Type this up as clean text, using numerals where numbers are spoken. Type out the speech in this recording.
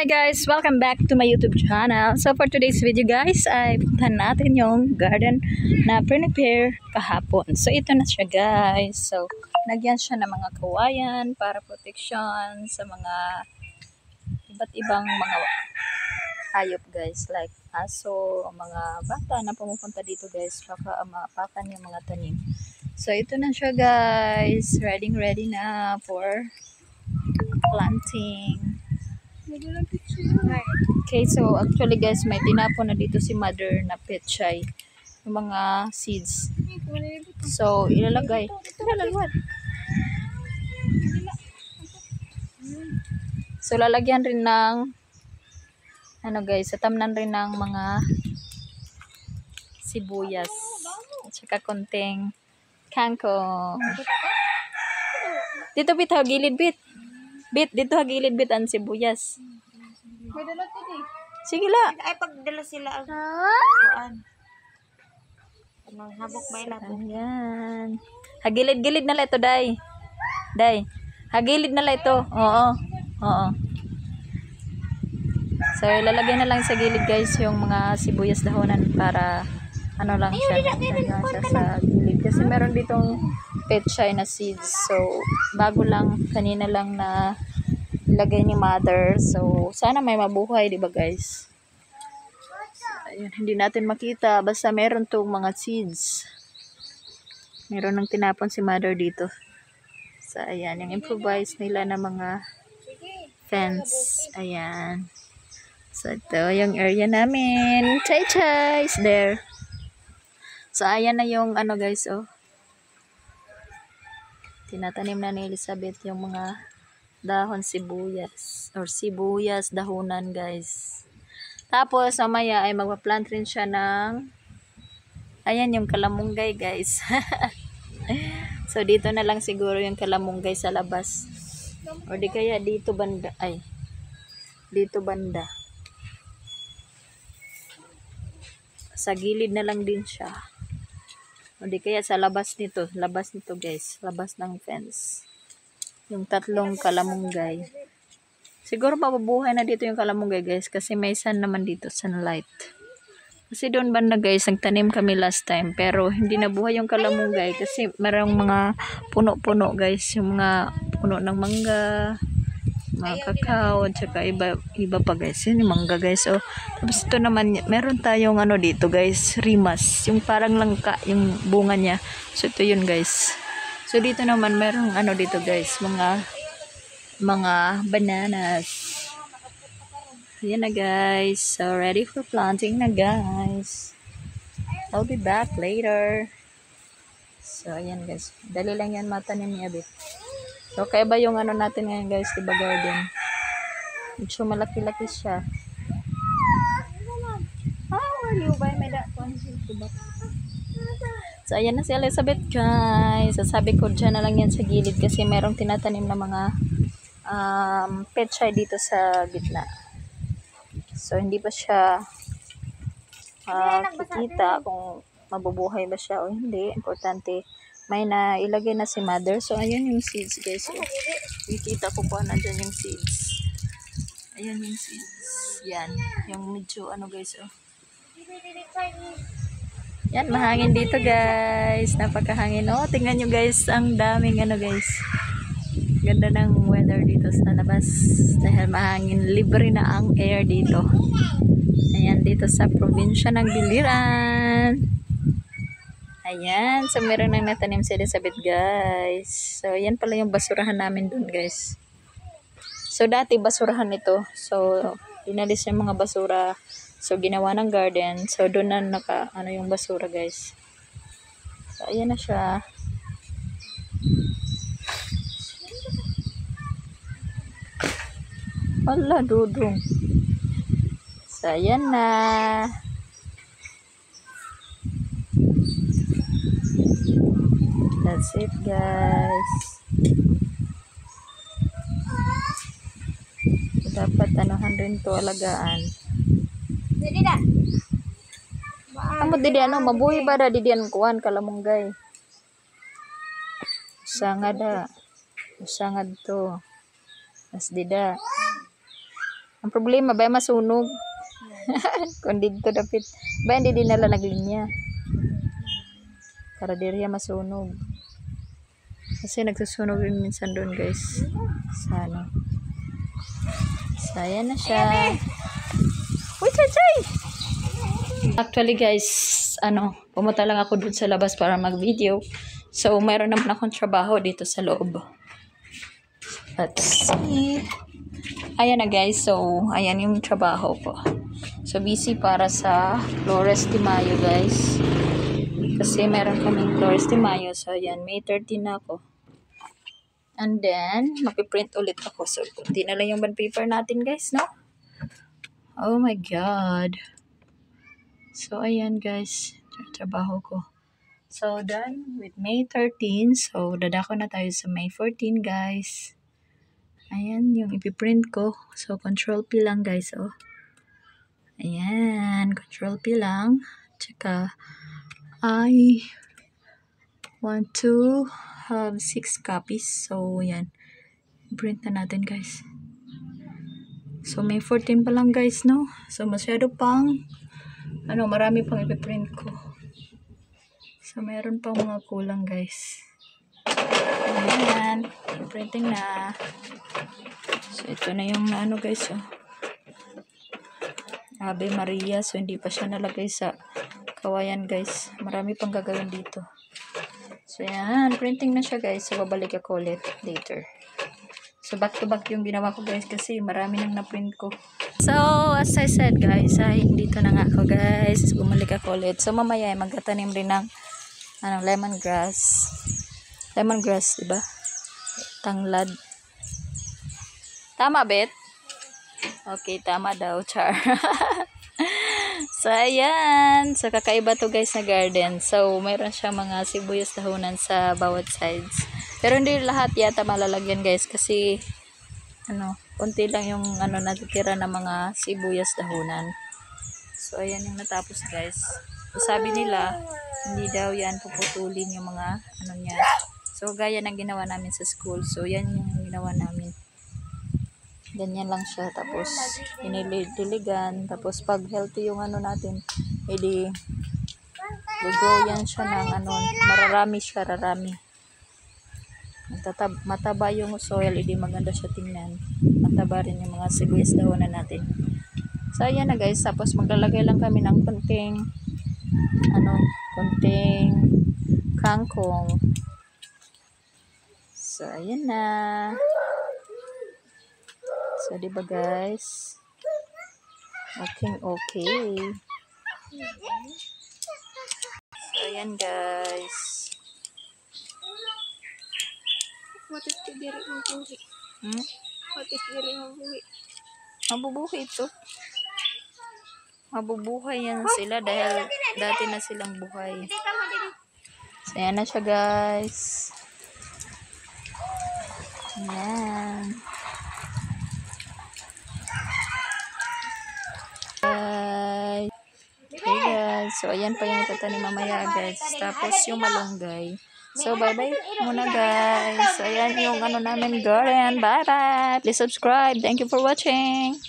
Hi guys! Welcome back to my YouTube channel. So for today's video guys, ay puntahan natin yung garden na prepare kahapon. So ito na siya guys. So nagyan siya ng mga kawayan para protection sa mga iba't ibang mga hayop guys. Like aso, mga bata na pumupunta dito guys. Baka maapakan yung mga tanim. So ito na siya guys. Ready na for planting. Okay, so actually guys, may tinapon na dito si mother na petchay, yung mga seeds. So, ilalagay. So, lalagyan rin ng ano guys, satamnan rin ng mga sibuyas. At saka konting kangkong. Dito bit, gilid bit. Dito gilid bit ang sibuyas. May dala to di. Sige la. Ay, pagdala sila ang kuan. Anong habok ba ila po? Ayan. Hagilid-gilid na la ito, day. Day. Hagilid na la ito. Oo. Oo. So, ilalagay na lang sa gilid guys yung mga sibuyas dahonan para ano lang siya. Ano siya sa gilid. Kasi meron ditong petchay na seeds. So, bago lang, kanina lang na ilagay ni mother. So, sana may mabuhay, di ba guys? Ayun, hindi natin makita. Basta meron tong mga seeds. Meron ng tinapon si mother dito. So, ayan. Yung improvise nila na mga fence. Ayan. So, ito yung area namin. Chay-chay is there. So, ayan na yung ano guys, oh. Tinatanim na ni Elizabeth yung mga dahon sibuyas or sibuyas dahonan guys. Tapos mamaya ay magpa-plant rin siya ng ayan yung kalamunggay guys. So dito na lang siguro yung kalamunggay sa labas. O di kaya dito banda dito banda. Sa gilid na lang din siya. O di kaya sa labas nito guys, labas ng fence. Yung tatlong kalamunggay. Siguro mabubuhay na dito yung kalamunggay guys kasi may sun naman dito, sunlight. Kasi doon banda guys, nagtanim kami last time pero hindi nabuhay yung kalamunggay kasi merong mga puno-puno guys, yung mga puno ng mangga, mga kakao, at saka iba pa guys. Yun yung mangga guys. So, tapos ito naman, meron tayong ano dito guys, rimas. Yung parang langka, yung bunga niya. So, ito yun guys. So, dito naman, merong ano dito guys, mga bananas. Ayan na guys. So, ready for planting na guys. I'll be back later. So, ayan guys. Dali lang yan matanim niya bit. So, kaya ba yung ano natin ngayon guys, diba garden? Medyo malaki-laki siya. How are you? By my dad. So, ayan na si Elizabeth guys. Sasabi ko dyan na lang yan sa gilid kasi merong tinatanim na mga petchay dito sa gitna. So, hindi pa siya kikita kung mabubuhay ba siya o hindi. Importante, may na ilagay na si mother. So, ayan yung seeds guys. So, kikita ko po nandyan yung seeds. Ayan yung seeds. Yan. Yung medyo ano guys. Oh. Yan, mahangin dito guys. Napakahangin. Oh, tingnan nyo guys. Ang daming ano guys. Ganda ng weather dito sa labas. Dahil mahangin. Libre na ang air dito. Ayan, dito sa probinsya ng Biliran. Ayan. So, meron nang natanim si Elizabeth guys. So, yan pala yung basurahan namin dun guys. So, dati basurahan ito. So, dinalis yung mga basura. So, ginawa ng garden. So, doon na ano yung basura, guys. So, ayan na siya. Wala, dudong. So, ayan na. That's it, guys. So, dapat anuhan rin to alagaan. Dili da. Amo didi ano mabuhi ba da didian kuan kalamunggay. Usangad da. Usangad to. Mas dida. Ang problema ba masunog? Kung dito dapit. Ba hindi dinala naglinya. Para diriya masunog. Kasi nagsusunog rin minsan doon guys. Sana. So, ayan na siya. Uy, chay! Actually guys, pumunta lang ako dun sa labas para mag-video. So, mayroon naman akong trabaho dito sa loob. Let's see. Ayan na guys. So, ayan yung trabaho ko. So, busy para sa Flores de Mayo guys. Kasi meron kaming Flores de Mayo. So, ayan. May 13 na ako. And then, mapiprint ulit ako. So, kunti na lang yung bond paper natin guys, no? Oh my God. So, ayan guys. Trabaho ko. So, done with May 13. So, dadako na tayo sa May 14 guys. Ayan, yung ipiprint ko. So, Control P lang guys, oh. Ayan, Control P lang. Tsaka, I want to have 6 copies. So, ayan. Print na natin guys. So, May 14 pa lang guys, no? So, masyado pang, marami pang ipiprint ko. So, mayroon pang mga kulang guys. Ayan. Printing na. So, ito na yung guys, oh. Ave Maria. So, hindi pa siya nalagay sa kawayan guys. Marami pang gagawin dito. So, ayan. Printing na siya guys. So, babalik ako ulit later. So, back to back yung ginawa ko guys. Kasi marami nang na-print ko. So, as I said guys, dito na nga ako guys. Bumalik ako ulit. So, mamaya magtatanim rin ng lemongrass. Lemongrass, diba? Tanglad. Tama, Bet? Okay, tama daw, char. So, ayan. So, kakaiba to guys na garden. So, mayroon siya mga sibuyas dahunan sa bawat sides. Pero hindi lahat yata malalagyan guys. Kasi, konti lang yung natitira na mga sibuyas dahunan. So, ayan yung natapos guys. So, sabi nila, hindi daw yan puputulin yung mga niya. So, gaya ng ginawa namin sa school. So, yan yung ginawa namin. Ganyan lang siya. Tapos, inililigan. Tapos, pag healthy yung natin, edi, grow yan siya ng mararami siya, rarami. Mataba yung soil, edi maganda siya tingnan. Mataba rin yung mga sibuyas dahonan natin. So, ayan na guys. Tapos, maglalagay lang kami ng konting kangkong. So, ayan na. So, diba guys? Okay. So, ayan guys. What if diri mabuhi? What if diri mabuhi? Mabubuhay ito. Mabubuhay yan sila dahil dati na silang buhay. So, ayan na siya guys. Ayan. Okay guys. So, ayan pa yung itatanim mamaya guys. Tapos yung malunggay. So, bye-bye muna guys. So, ayan yung namin garden. Bye-bye. Please subscribe. Thank you for watching.